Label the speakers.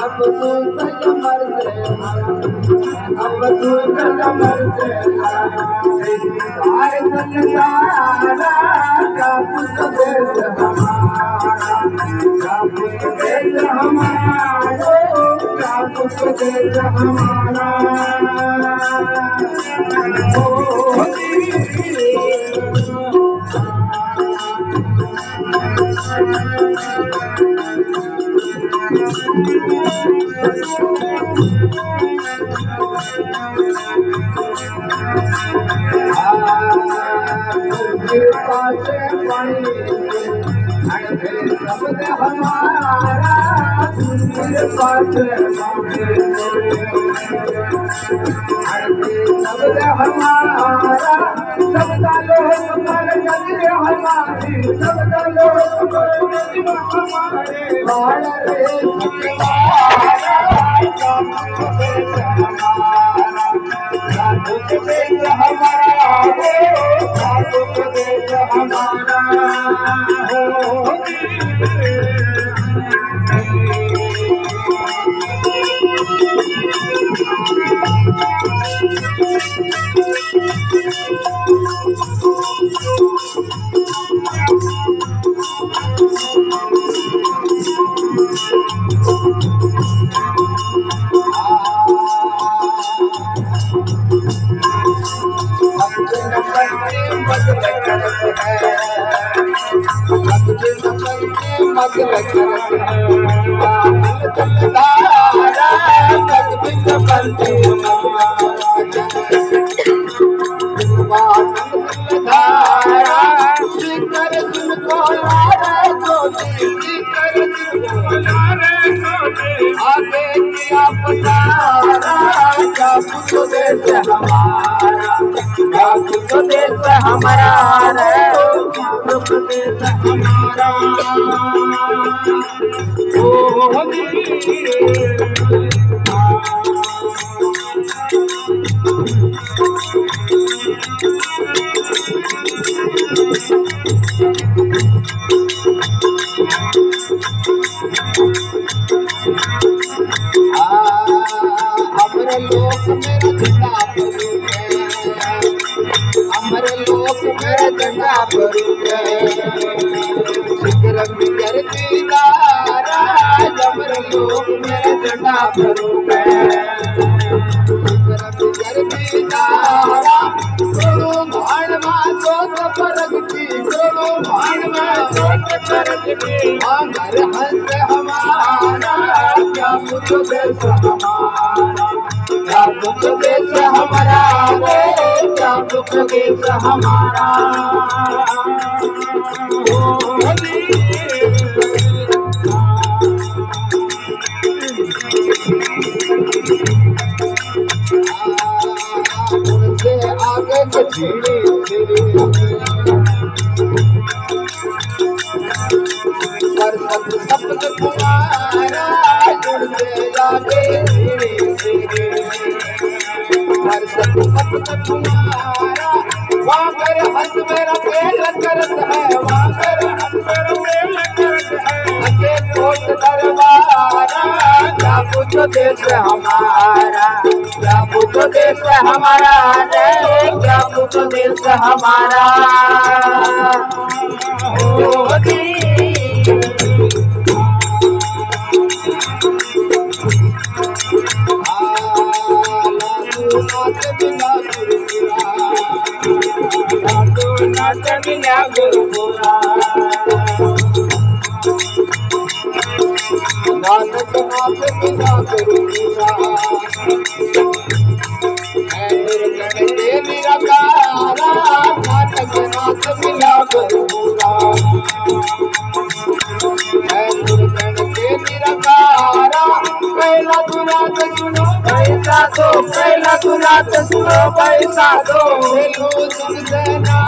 Speaker 1: अब तू कमर से अब तू कमर से बाहर चलता का कुछ देश हमारा का कुछ देश हमारा का कुछ देश हमारा शब्द हमारा शब्द हमारा शब्द लोग पर नजर हमारी शब्द लोग पर नजर हमारे हमारा हमारा हमारे लोक मेरा झंडा भरूंगे विक्रम विजय दीदारा हमारे लोक मेरा झंडा भरूंगे विक्रम विजय दीदारा गुरु भाण मां चोट परगती गुरु भाण मां चोट परगती घर हंस हमारा क्या मुझे देश हमारा क्या मुझे देश हमारा क्या मुझे देश हमारा उनसे आगे धीरे धीरे पर शब्द तुम्हारा उनसे आगे धीरे धीरे पर शब्द तुम्हारा वहाँ पर हंस मेरा पेल करत है वहाँ पर हंस मेरा पेल करत है अके कोट दरबारा क्या पूछ देश हमारा क्या पूछ देश हमारा रे क्या पूछ देश हमारा नानक नाथ बिना गुरुपुरा दे निराकारा नानक नाथ बिना गुरुपुरा दे निराकारा पहला दुरात सुनो पैसा दो पहला दुरात सुनो पैसा दो सुन देना